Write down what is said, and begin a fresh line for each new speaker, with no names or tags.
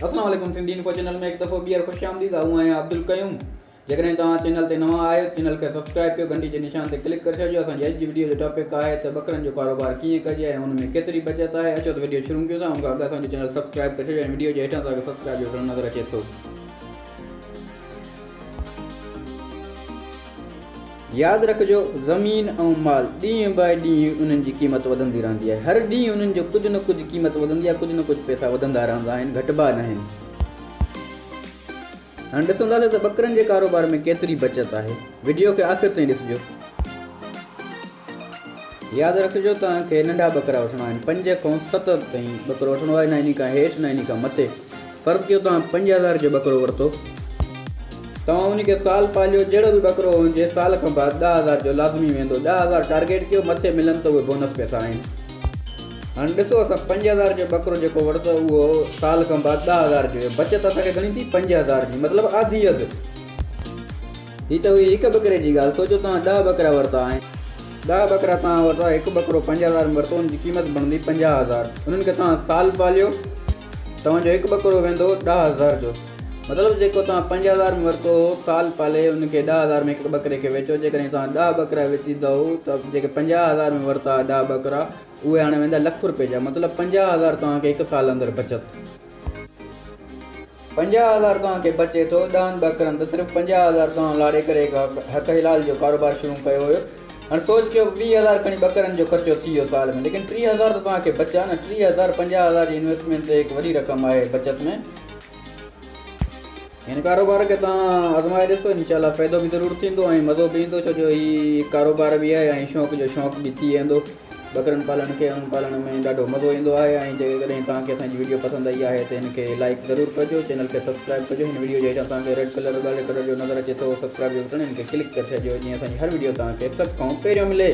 अस्सलाम वालेकुम Sindhi info channel में एक दफ़ो ॿीहर ख़ुशि आमदीद आहियां अब्दुल क़यूम। जेकॾहिं तव्हां चैनल ते नवां आहियो चैनल खे सब्सक्राइब कयो, घंटी जे निशान ते क्लिक करे छॾियो। असांजी अॼु जी वीडियो जो टॉपिक आहे त ॿकरनि जो कारोबार कीअं कजे ऐं हुन में केतिरी बचत आहे। अचो त वीडियो शुरू कयूं था। हुन खां अॻु असांजो चैनल सब्सक्राइब करे छॾियो ऐं वीडियो जे हेठां तव्हांखे सब्सक्राइब जो बटन नज़र अचे थो। यादि रखिजो, ज़मीन ऐं माल ॾींहुं बाए ॾींहुं उन्हनि जी क़ीमत वधंदी रहंदी आहे। हर ॾींहुं उन्हनि जो कुझु न कुझु क़ीमत वधंदी आहे, कुझु न कुझु पैसा वधंदा रहंदा आहिनि, घटिबा न आहिनि। हाणे ॾिसंदासीं त ॿकरनि जे कारोबार में केतिरी बचत आहे। वीडियो खे आख़िर ताईं ॾिसिजो। यादि रखिजो, तव्हांखे नंढा ॿकरा वठिणा आहिनि, 5 खां 7 ताईं ॿकरो वठिणो आहे, न इन खां हेठि न इन खां मथे। फ़र्क़ु कयो तव्हां 50,000 जो ॿकरो वरितो, तव्हां उनखे साल पालियो, जहिड़ो बि ॿकरो हुजे साल खां बाद 10,000 जो लाज़मी वेंदो। 10,000 टारगेट कयो, मथे मिलनि त उहे बोनस पैसा आहिनि। हाणे ॾिसो, असां 50,000 जो ॿकरो जेको वरितो उहो साल खां बाद 10,000 जो, बचत असांखे घणी थी 50,000 जी, मतिलबु आधी अधु। हीअ त हुई हिकु ॿकरे जी ॻाल्हि। सोचो तव्हां 10 ॿकरा वरिता आहिनि, 10 ॿकरा तव्हां वरिता, हिकु ॿकरो 50,000 में वरितो, हुनजी क़ीमत बनंदी 50,000। उन्हनि खे तव्हां साल पालियो, तव्हांजो हिकु ॿकरो वेंदो 10,000 जो। मतिलबु जेको तव्हां 50,000 में वरितो साल पाले, उनखे 10,000 में हिकु ॿकरे खे वेचो। जेकॾहिं तव्हां 10 ॿकरा विचींदव त जेके 50,000 में वरिता 10 ॿकरा, उहे हाणे वेंदा ₹1,00,000 जा। मतिलबु 50,000 तव्हांखे हिकु साल अंदरि बचत। 50,000 तव्हांखे बचे थो 10 ॿकरनि त सिर्फ़ु 50,000 तव्हां लाड़े करे हक़ हिलाल जो कारोबार शुरू कयो हुयो। हाणे सोच कयो 20,000 खणी ॿकरनि जो ख़र्चो थी वियो साल में, लेकिन 30,000 त तव्हांखे बचा न। 30,000 50,000 जी इन्वेस्टमेंट ते हिकु वॾी रक़म आहे बचत में। हिन कारोबार खे तव्हां आज़माए ॾिसो, इंशाल्लाह फ़ाइदो बि ज़रूरु थींदो ऐं मज़ो बि ईंदो, छो जो हीउ कारोबार बि आहे ऐं शौक़ जो शौक़ बि थी वेंदो। ॿकरनि पालण खे पालण में ॾाढो मज़ो ईंदो आहे। ऐं जेकॾहिं तव्हांखे असांजी वीडियो पसंदि आई आहे त हिनखे लाइक ज़रूरु कजो, चैनल खे सब्सक्राइब कजो। हिन वीडियो जे हेठां तव्हांखे रेड कलर ॻाढ़े कलर जो नज़र अचे थो सब्सक्राइब जो बटन, हिनखे क्लिक करे छॾियो जीअं असांजी हर वीडियो तव्हांखे सभ खां पहिरियों मिले।